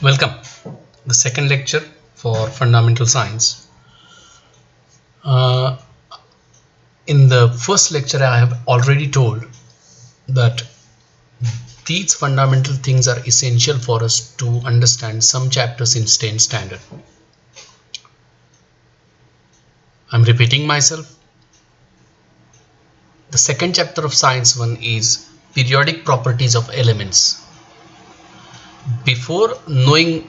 Welcome, the second lecture for fundamental science. Uh, in the first lecture, I have already told that these fundamental things are essential for us to understand some chapters in STAIN standard. I'm repeating myself. The second chapter of Science 1 is periodic properties of elements. Before knowing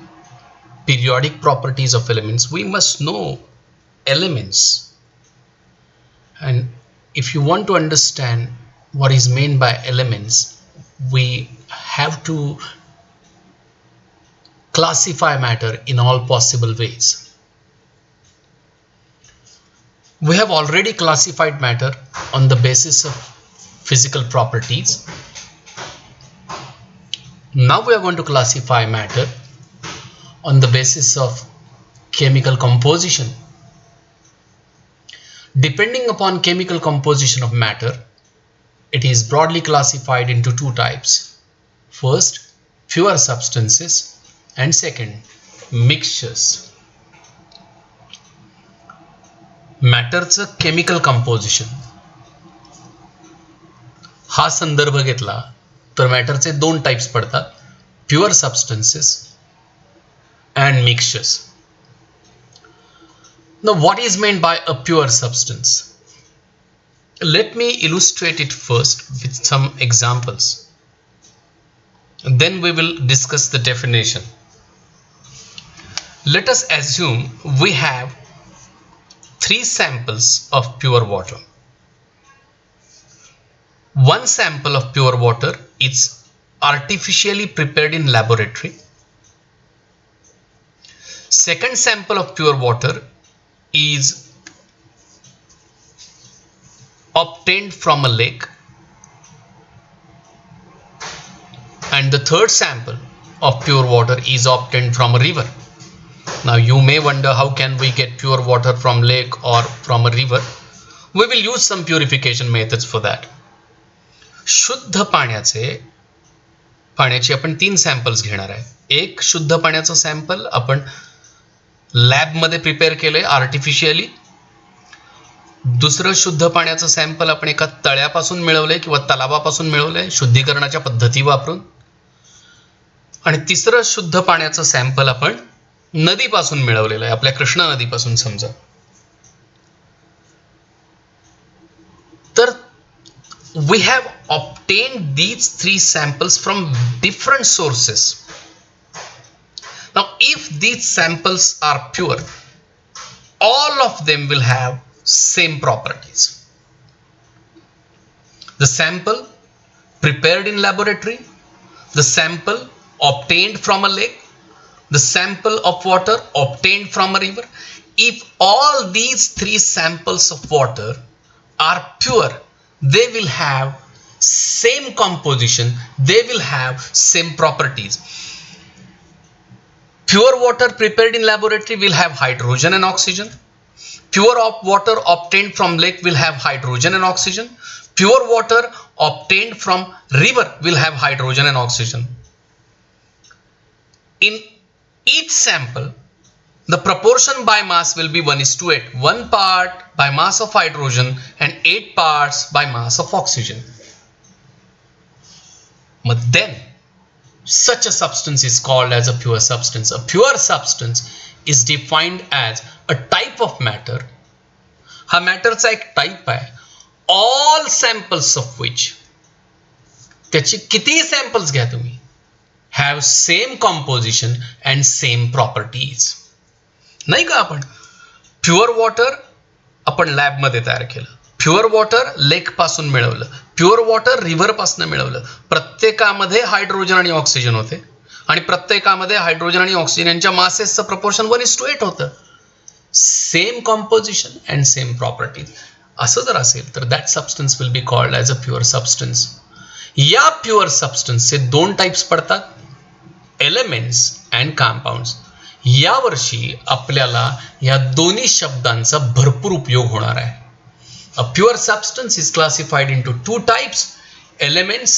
periodic properties of elements, we must know elements. And if you want to understand what is meant by elements, we have to classify matter in all possible ways. We have already classified matter on the basis of physical properties. Now we are going to classify matter on the basis of chemical composition. Depending upon chemical composition of matter, it is broadly classified into two types. First, pure substances, and second, mixtures. मॅटरचं chemical composition हा संदर्भ घेतला तर मॅटरचे दोन types पडतात, pure substances and mixtures. Now what is meant by a pure substance? Let me illustrate it first with some examples. Then we will discuss the definition. Let us assume we have 3 samples of pure water. One sample of pure water is artificially prepared in laboratory. Second sample of pure water is obtained from a lake, and the third sample of pure water is obtained from a river. Now you may wonder, how can we get pure water from lake or from a river? We will use some purification methods for that. शुद्ध पाण्याचे आपण 3 samples घेणार आहे. एक शुद्ध पाण्याचं sample आपण lab मध्ये प्रिपेअर केलंय आर्टिफिशियली. दुसरं शुद्ध पाण्याचं सॅम्पल आपण एका तळ्यापासून मिळवलंय किंवा तलावापासून मिळवलंय शुद्धीकरणाच्या पद्धती वापरून. आणि तिसरं शुद्ध पाण्याचं सॅम्पल आपण नदीपासून मिळवलेलं आहे, आपल्या कृष्णा नदीपासून समजा. तर we have obtained these 3 samples from different sources. Now if these samples are pure, all of them will have same properties. The sample prepared in laboratory, the sample obtained from a lake, the sample of water obtained from a river. If all these 3 samples of water are pure, they will have same composition, they will have same properties. Pure water prepared in laboratory will have hydrogen and oxygen. Pure water obtained from lake will have hydrogen and oxygen. Pure water obtained from river will have hydrogen and oxygen. In each sample, the proportion by mass will be 1:8. 1 part by mass of hydrogen and 8 parts by mass of oxygen. But then, such a substance is called as a pure substance. A pure substance is defined as a type of matter. हा मॅटरचा एक type आहे, all samples of which, त्याची किती samples घ्या तुम्ही, have same composition and same properties. नाही का? आपण प्युअर वॉटर आपण लॅब मध्ये तयार केलं, प्युअर वॉटर लेक पासून मिळवलं, प्युअर वॉटर रिव्हर पासून मिळवलं. प्रत्येकामध्ये हायड्रोजन आणि ऑक्सिजन होते आणि प्रत्येकामध्ये हायड्रोजन आणि ऑक्सिजनच्या मासेसचं प्रपोर्शन 1:8 होतं. Same composition and same properties. असं जर असेल तर that substance will be called as a pure substance. या प्युअर सबस्टन्सचे 2 टाइप्स पडतात, एलिमेंट्स अँड कंपाऊंड्स. यावर्षी आपल्याला या दोन्ही शब्दांचा भरपूर उपयोग होणार आहे. A pure substance is classified into 2 types, elements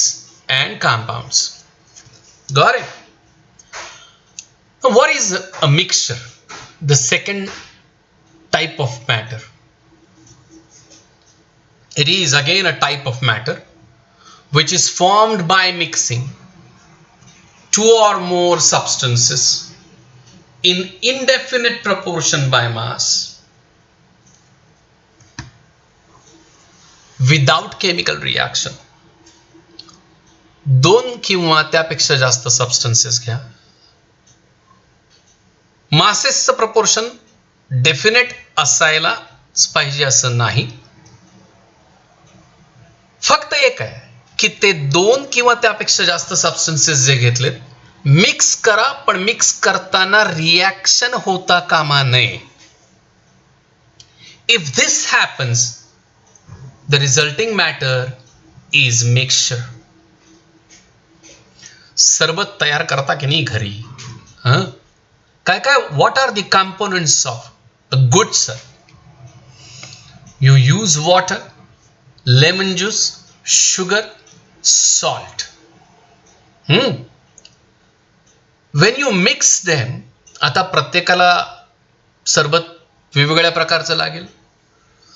and compounds. Got it? What is a mixture? The second type of matter. It is again a type of matter which is formed by mixing two or more substances in indefinite proportion by mass without chemical reaction. दोन किंवा त्यापेक्षा जास्त substances घ्या. मासेसचं proportion definite असायलाच पाहिजे असं नाही. फक्त एक आहे की ते दोन किंवा त्यापेक्षा जास्त सबस्टन्सेस जे घेतलेत मिक्स करा, पण मिक्स करताना रिॲक्शन होता कामा नये. If this happens the resulting matter is mixture. सरबत तयार करता की नाही घरी, काय काय what are the components of a good sir? You use water, lemon juice, sugar, salt. When you mix them, आता प्रत्येकाला सरबत वेगवेगळ्या प्रकारचं लागेल.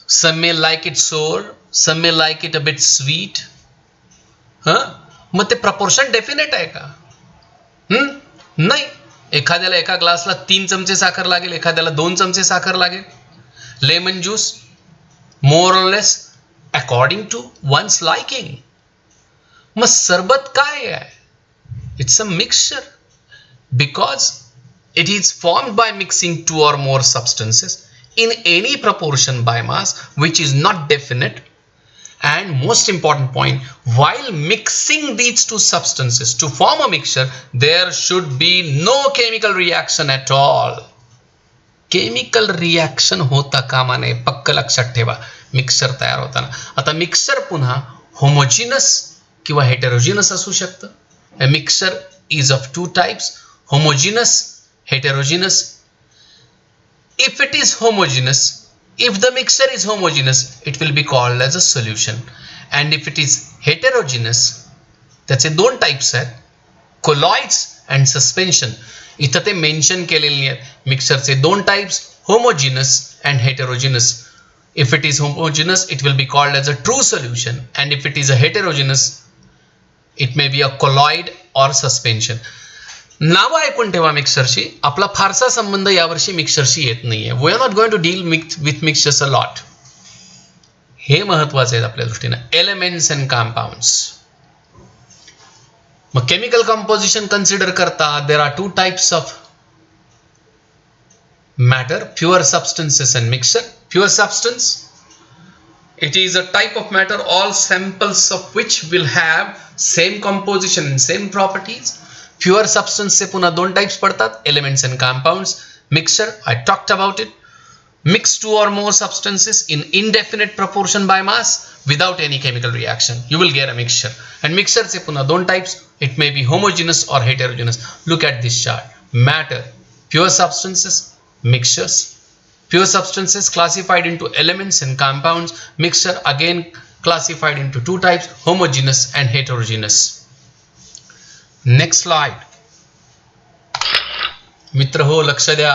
Some may like it sour, some may like it a bit sweet. मग ते proportion definite आहे का? नाही. एखाद्याला एका ग्लासला 3 चमचे साखर लागेल, एखाद्याला 2 चमचे साखर लागेल. Lemon juice more or less according to one's liking. मग सरबत काय आहे? It's a mixture because it is formed by mixing two or more substances in any proportion by mass which is not definite. And most important point, while mixing these two substances to form a mixture, there should be no chemical reaction at all. Chemical reaction होता कामा नये, पक्क लक्षात ठेवा mixer तयार होताना. आता mixer पुन्हा होमोजिनस किंवा हेटेरोजिनस असू शकतं. A mixture is of two types, homogeneous, heterogeneous. If it is homogeneous, if the mixture is homogeneous, it will be called as a solution. And if it is heterogeneous, त्याचे दोन types आहेत, colloids and suspension. इथं ते mention केलेले नाही आहेत. मिक्सरचे दोन types, homogeneous and heterogeneous. If it is homogeneous, it will be called as a true solution. And if it is a heterogeneous, it may be a colloid or suspension. नावं ऐकून ठेवा मिक्सरची. आपला फारसा संबंध यावर्षी मिक्सरशी येत नाहीये. We are not going to deal with mixtures a lot. हे महत्वाचं आहे आपल्या दृष्टीने. Elements and compounds. मग केमिकल कंपोजिशन कन्सिडर करता there are two types of matter, pure substances and mixture. Pure substance, it is a type of matter all samples of which will have same composition and same properties. Pure substance से पुन्हा दोन types पडतात, elements and compounds. Mixture, I talked about it. Mix two or more substances in indefinite proportion by mass without any chemical reaction, you will get a mixture. And mixture से पुन्हा दोन types, it may be homogeneous or heterogeneous. Look at this chart. Matter, pure substances, mixtures. Pure substances classified into elements and compounds. Mixture again classified into two types, homogeneous and heterogeneous. Next slide. मित्र हो लक्ष द्या.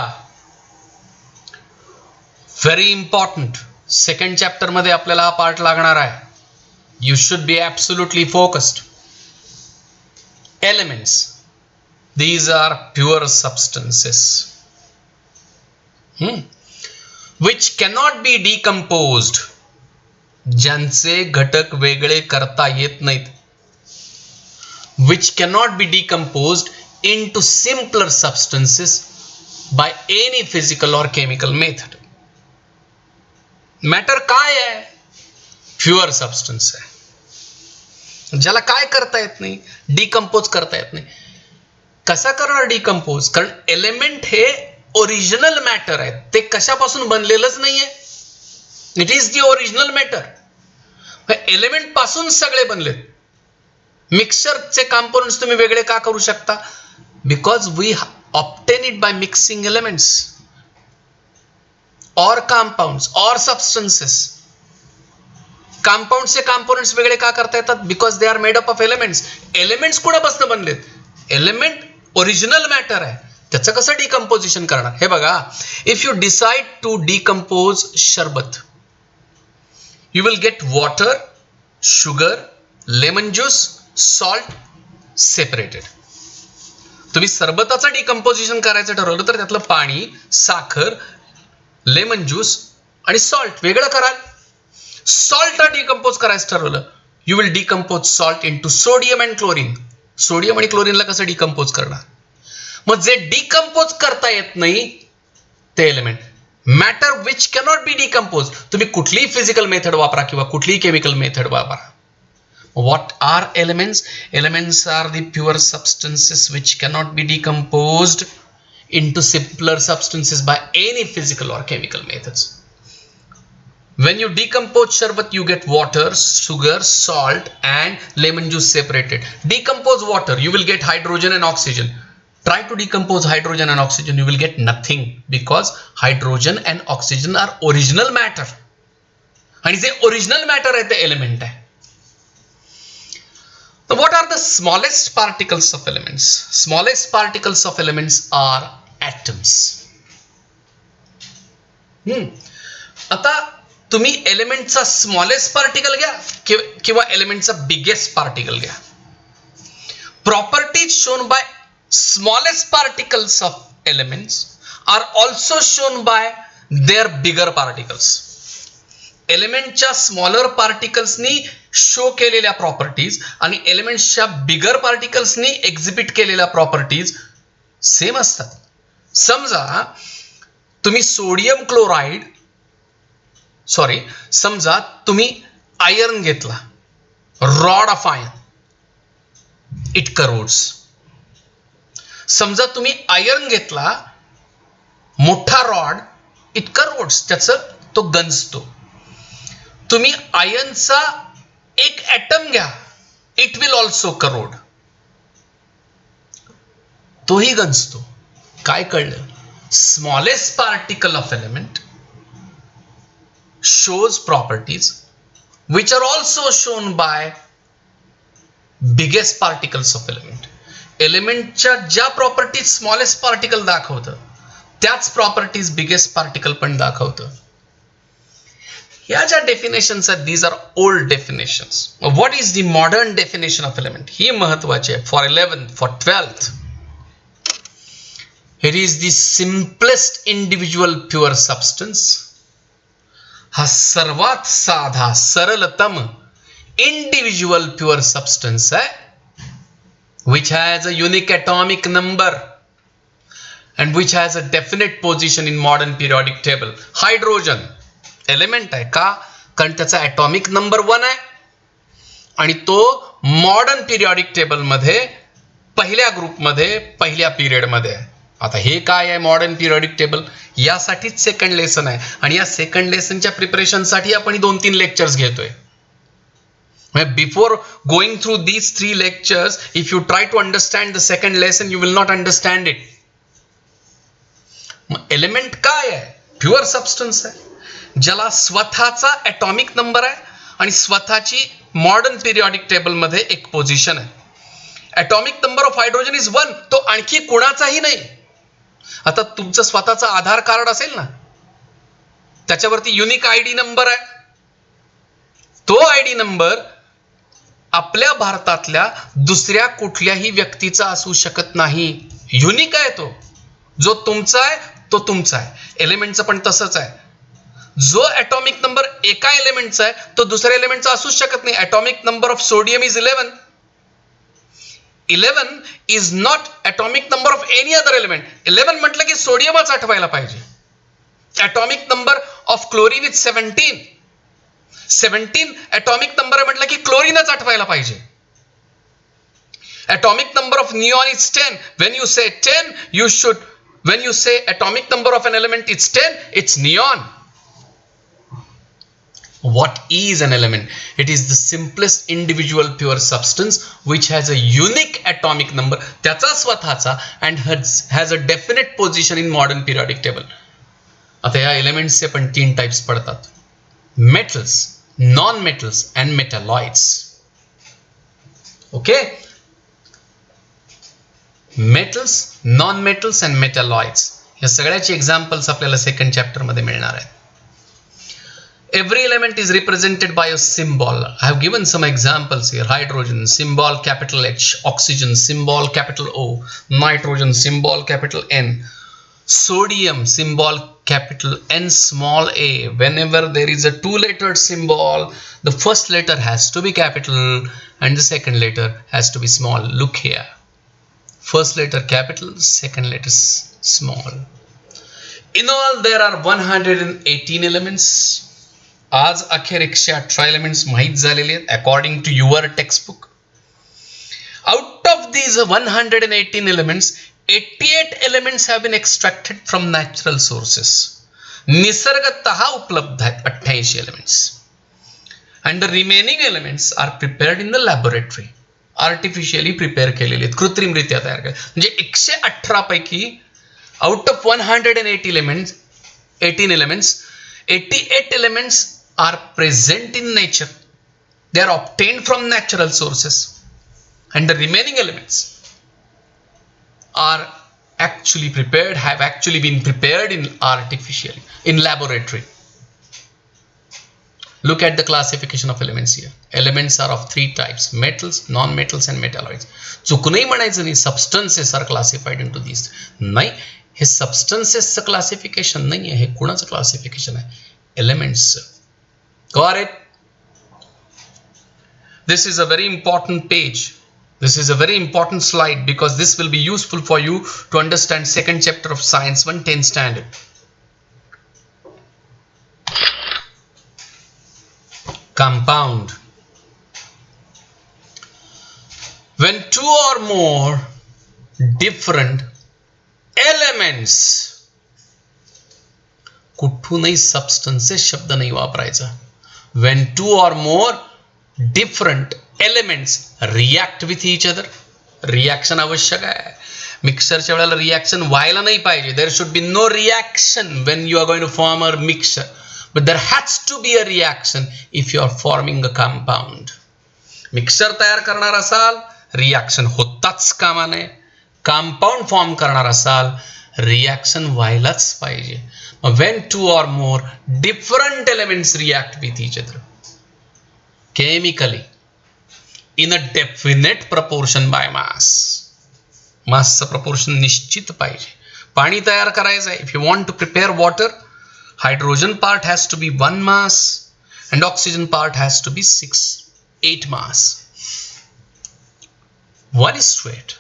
Very important. Second chapter मध्ये आपल्याला हा part लागणार आहे. You should be absolutely focused. Elements. These are pure substances. Which cannot be decomposed. ज्यांचे घटक वेगळे करता येत नाहीत. Which cannot be decomposed into simpler substances by any physical or chemical method. Matter काय आहे? प्युअर सबस्टन्स आहे. ज्याला काय करता येत नाही, डिकम्पोज करता येत नाही. कसा करणार डिकम्पोज? कारण एलिमेंट हे ओरिजिनल मॅटर आहे, ते कशापासून बनलेलंच नाहीये. It is the original matter. Element पासून सगळे बनलेत. मिक्सरचे कंपोनेंट्स तुम्ही वेगळे का करू शकता? Because we obtain it by mixing elements और कंपाउंड्स और सबस्टन्सेस. कंपाउंड्सचे कंपोनेंट्स वेगळे का करता येतात? Because they are made up of elements. Elements कुणापासून बनलेत? एलिमेंट ओरिजिनल मॅटर आहे, त्याचं कसं डिकम्पोजिशन करणार हे बघा. If you decide to decompose sharbat, you will get water, sugar, lemon juice, salt separated. तुम्ही सरबताचं डिकम्पोजिशन करायचं ठरवलं तर त्यातलं पाणी, साखर, लेमन ज्यूस आणि सॉल्ट वेगळं कराल. सॉल्ट डिकम्पोज करायचं ठरवलं, you will decompose salt into sodium and chlorine. Sodium आणि क्लोरीनला कसं डिकम्पोज करणार? मग जे डिकम्पोज करता येत नाही ते element, matter which cannot be decompose, तुम्ही कुठलीही फिजिकल मेथड वापरा किंवा कुठलीही केमिकल मेथड वापरा. What are elements? Elements are the pure substances which cannot be decomposed into simpler substances by any physical or chemical methods. When you decompose sharbat, you get water, sugar, salt and lemon juice separated. Decompose water, you will get hydrogen and oxygen. Try to decompose hydrogen and oxygen, you will get nothing because hydrogen and oxygen are original matter. आणि जे original matter आहे ते element आहे. So what are the smallest particles of elements? Smallest particles of elements are atoms. आता तुम्ही एलिमेंटचा smallest particle घ्या किंवा एलिमेंटचा biggest particle घ्या. Properties shown by smallest particles of elements are also shown by their bigger particles. एलिमेंटच्या smaller पार्टिकल्सनी show केलेल्या properties आणि एलिमेंट्सच्या बिगर पार्टिकल्सनी एक्झिबिट केलेल्या प्रॉपर्टीज सेम असतात. समजा तुम्ही समजा तुम्ही आयर्न घेतला, rod of iron, it corrodes. समजा तुम्ही आयर्न घेतला, मोठा रॉड, इट करोड्स, त्याचं तो गंजतो. तुम्ही आयर्नचा एक ॲटम घ्या, इट विल ऑल्सो करोड, तोही गंजतो. काय कळलं? Smallest particle of element shows properties which are also shown by biggest particles of element. एलिमेंटच्या ज्या प्रॉपर्टीज स्मॉलेस्ट पार्टिकल दाखवतं त्याच प्रॉपर्टीज बिगेस्ट पार्टिकल पण दाखवतं. या ज्या डेफिनेशन्स आहेत, these are old definitions. What is the modern definition of element? ही महत्वाची आहे for 11th, for 12th. It is the simplest individual pure substance. हा सर्वात साधा सरलतम इंडिव्हिज्युअल प्युअर सबस्टन्स आहे, which has a unique atomic number and which has a definite position in modern periodic table. Hydrogen element आहे का? कारण त्याचा atomic number 1 आहे आणि तो मॉडर्न पिरियॉडिक टेबल मध्ये पहिल्या ग्रुपमध्ये पहिल्या पिरियड मध्ये आहे. आता हे काय आहे मॉडर्न पिरियॉडिक टेबल? यासाठीच सेकंड लेसन आहे आणि या सेकंड लेसनच्या प्रिपरेशनसाठी आपण 2-3 लेक्चर्स घेतोय. Before going through these 3 lectures, if you try to understand the second lesson, you will not understand it. Element काय आहे? प्युअर सबस्टन्स आहे ज्याला स्वतःचा ॲटॉमिक नंबर आहे आणि स्वतःची मॉडर्न पिरियॉडिक टेबल मध्ये एक पोझिशन आहे. Atomic number of hydrogen is 1. तो आणखी कुणाचाही नाही. आता तुमचं स्वतःचा आधार कार्ड असेल ना, त्याच्यावरती युनिक आयडी नंबर आहे. तो आयडी नंबर आपल्या भारतातल्या दुसऱ्या कुठल्याही व्यक्तीचा असू शकत नाही. युनिक आहे तो. जो तुमचा आहे तो तुमचा आहे. एलिमेंटचं पण तसंच आहे. जो ॲटॉमिक नंबर एका एलिमेंटचा आहे तो दुसऱ्या एलिमेंटचा असूच शकत नाही. Atomic number of sodium is 11. 11 is not atomic number of any other element. 11 म्हटलं की सोडियमच आठवायला पाहिजे. Atomic number of chlorine is 17. 17 atomic number आहे म्हटलं की क्लोरीनच आठवायला पाहिजे. Atomic number of neon is 10. When you say 10, you should, when you say atomic number of an element is 10, it's neon. What is an element? It is the simplest individual pure substance which has a unique atomic number, त्याचा स्वतःचा, and has a definite position in modern periodic table. आता या एलिमेंट्सचे पण 3 types पडतात: metals, non-metals and metalloids. Okay? Metals, non metals and metalloids या सगळ्याची examples आपल्याला second chapter मध्ये मिळणार आहेत. Every element is represented by a symbol. I have given some examples here. Hydrogen, symbol capital H. Oxygen, symbol capital O. Nitrogen, symbol capital N. Sodium, symbol capital N small a. Whenever there is a two-lettered symbol, the first letter has to be capital and the second letter has to be small. Look here. First letter capital, second letter small. In all, there are 118 elements. आज अखेर 118 elements माहीत झालेले आहेत according to your textbook. Out of these 118 elements 88 elements have been extracted from natural sources. निसर्गतः उपलब्ध आहेत 88 elements. And the remaining elements are prepared in the laboratory. Artificially prepare केलेले आहेत, कृत्रिमरित्या तयार केले. म्हणजे 118 पैकी out of 180 elements 18 elements 88 elements are present in nature. They are obtained from natural sources. And the remaining elements are actually prepared, have actually been prepared in artificially, in laboratory. Look at the classification of elements here. Elements are of three types: metals, non-metals and metalloids. चुकूनही म्हणायचं नाही substances are classified into these. नाही, हे सबस्टन्सेसचं classification नाही आहे, हे कुणाचं classification आहे? Elements. Got it? This is a very important page. This is a very important slide because this will be useful for you to understand second chapter of Science 1 10th standard. Compound. When two or more different elements, कुठूनही substances शब्द नाही वापरायचा. when two or more different elements react with each other. Reaction आवश्यक आहे. मिक्सरच्या वेळेला reaction व्हायला नाही पाहिजे. There should be no reaction when you are going to form a mixture, but there has to be a reaction if you are forming a compound. Mixer तयार करणार असाल रिॲक्शन होताच कामा नये. कंपाऊंड फॉर्म करणार असाल रिॲक्शन व्हायलाच पाहिजे. when two or more different elements react with each other chemically in a definite proportion by mass. मासचं proportion निश्चित पाहिजे. पाणी तयार करायचं आहे. if you want to prepare water, hydrogen part has to be 1 mass and oxygen part has to be 8 mass. 1:8.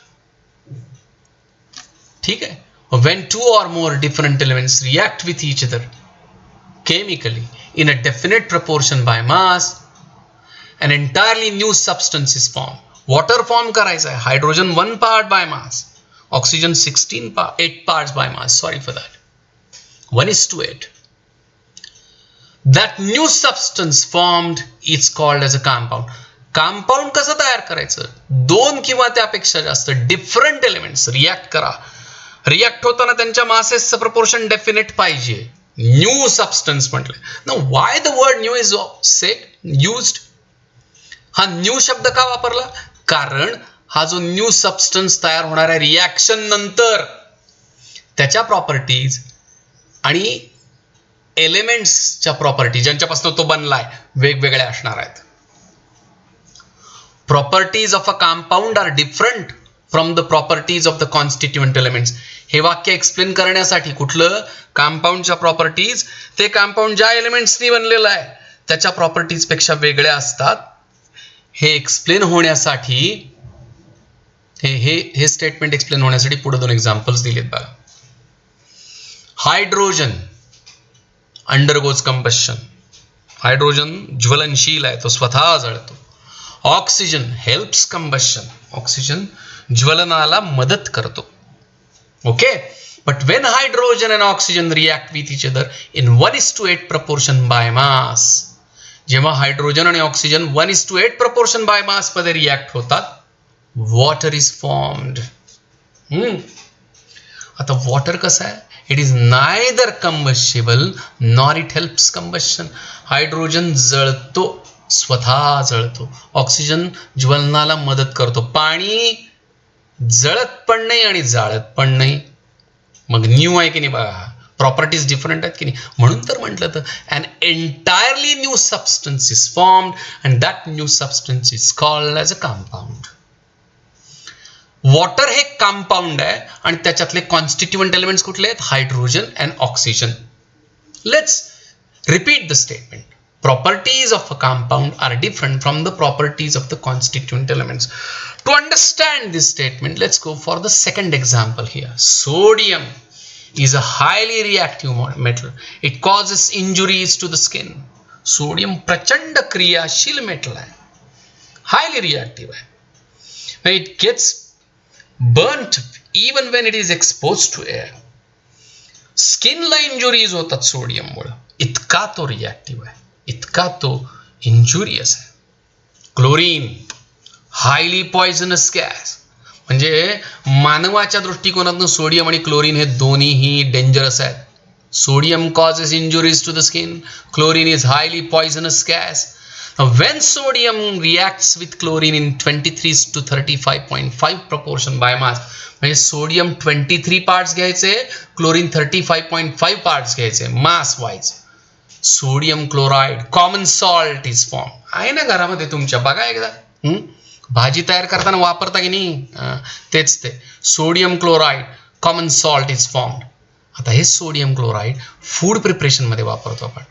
ठीक है. when two or more different elements react with each other chemically in a definite proportion by mass, an entirely new substance is formed. water form करायचा आहे. hydrogen 1 part by mass, oxygen 8 parts by mass. Sorry for that. 1:8. that new substance formed is called as a compound. Compound कसं तयार करायचं? 2 किंवा त्यापेक्षा जास्त different elements react करा. React होताना त्यांच्या मासेसचं प्रपोर्शन डेफिनेट पाहिजे. न्यू सबस्टन्स म्हटलं ना. Why the word new is used? हा न्यू शब्द का वापरला? कारण हा जो न्यू सबस्टन्स तयार होणार आहे रिॲक्शन नंतर त्याच्या प्रॉपर्टीज आणि एलिमेंट्सच्या प्रॉपर्टी ज्यांच्यापासून तो बनलाय वेगवेगळ्या असणार आहेत. Properties of a compound are different from the properties of the constituent elements. हे वाक्य एक्सप्लेन करण्यासाठी कुठलं? कंपाऊंडच्या प्रॉपर्टीज ते कंपाऊंड ज्या एलिमेंट्सनी बनलेलं आहे त्याच्या प्रॉपर्टीज पेक्षा वेगळ्या असतात. हे एक्सप्लेन होण्यासाठी हे स्टेटमेंट एक्सप्लेन होण्यासाठी पुढे 2 एक्झाम्पल्स दिलेत बघा. Hydrogen undergoes combustion. हायड्रोजन ज्वलनशील आहे, तो स्वतः जळतो. Oxygen helps combustion. ऑक्सिजन ज्वलनाला मदत करतो. Okay. But when hydrogen and oxygen react with each other in 1:8 proportion by mass, जेव्हा हायड्रोजन आणि ऑक्सिजन 1:8 प्रपोर्शन बाय मास मध्ये रिॲक्ट होतात वॉटर इज फॉर्म्ड. आता वॉटर कसं आहे? It is neither combustible nor it helps combustion. Hydrogen जळतो, स्वतः जळतो. ऑक्सिजन ज्वलनाला मदत करतो. पाणी जळत पण नाही आणि जाळत पण नाही. मग न्यू आहे की नाही बघा, प्रॉपर्टीज डिफरंट आहेत की नाही. म्हणून तर म्हटलं तर an entirely new substance is formed and that new substance is called as a compound. Water हे कंपाऊंड आहे आणि त्याच्यातले कॉन्स्टिट्युएंट एलिमेंट्स कुठले आहेत? Hydrogen and oxygen. Let's repeat the statement. Properties of a compound are different from the properties of the constituent elements. To understand this statement, let's go for the second example here. Sodium is a highly reactive metal. It causes injuries to the skin. Sodium प्रचंड क्रियाशील metal आहे, highly reactive आहे. When it gets burnt even when it is exposed to air. स्किनला injuries होतात सोडियममुळे. इतका तो reactive आहे, इतका तो इंजुरियस आहे. Chlorine highly poisonous gas. म्हणजे मानवाच्या दृष्टिकोनातून सोडियम आणि क्लोरीन हे दोन्हीही डेंजरस आहेत. Sodium causes injuries to the skin. Chlorine is highly poisonous gas. When sodium reacts with chlorine in 23 to 35.5 proportion by mass, म्हणजे सोडियम 23 पार्ट्स घ्यायचे, chlorine 35.5 parts घ्यायचे mass wise. Sodium chloride common salt is form. आहे ना घरामध्ये तुमच्या, बघा एकदा. भाजी तयार करताना वापरता की नाही, तेच ते sodium chloride common salt is formed. आता हे सोडियम क्लोराइड फूड प्रिपरेशनमध्ये वापरतो आपण.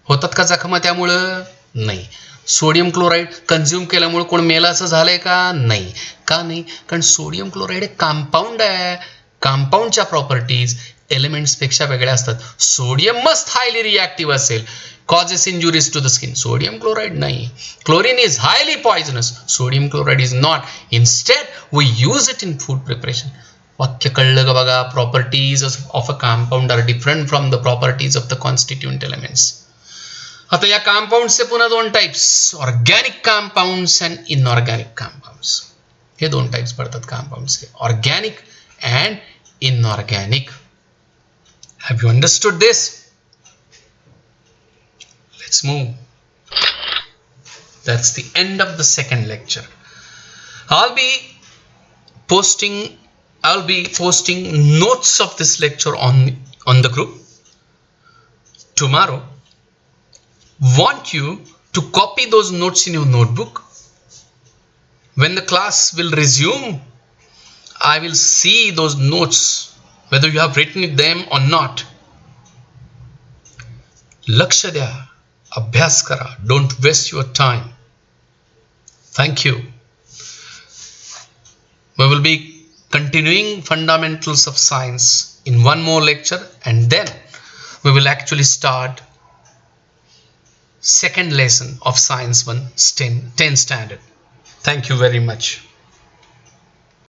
होतात का जखमा त्यामुळं? नाही. सोडियम क्लोराइड कन्झ्युम केल्यामुळे कोण मेलाचं झालंय का? नाही. का नाही? कारण सोडियम क्लोराइड हे कंपाऊंड आहे. कंपाऊंडच्या प्रॉपर्टीज एलिमेंट्सपेक्षा वेगळ्या असतात. सोडियम मस्ट हायली रिॲक्टिव्ह असेल, causes injuries to the skin. Sodium chloride नाही. Chlorine is highly poisonous. Sodium chloride is not. Instead we use it in food preparation. वाक्य कळलं का बघा? Properties of a compound are different from the properties of the constituent elements. आता या कंपाऊंड्सचे पुन्हा दोन types, organic compounds and inorganic compounds. हे दोन टाइप्स पडतात कंपाऊंड्सचे, organic and inorganic. Have you understood this? Let's move. That's the end of the second lecture. I'll be posting notes of this lecture on the group. Tomorrow, want you to copy those notes in your notebook. When the class will resume, I will see those notes, whether you have written them or not. लक्ष द्या, अभ्यास करा. Don't waste your time. Thank you. We will be continuing fundamentals of science in one more lecture, and then we will actually start second lesson of science 1 10 standard. Thank you very much.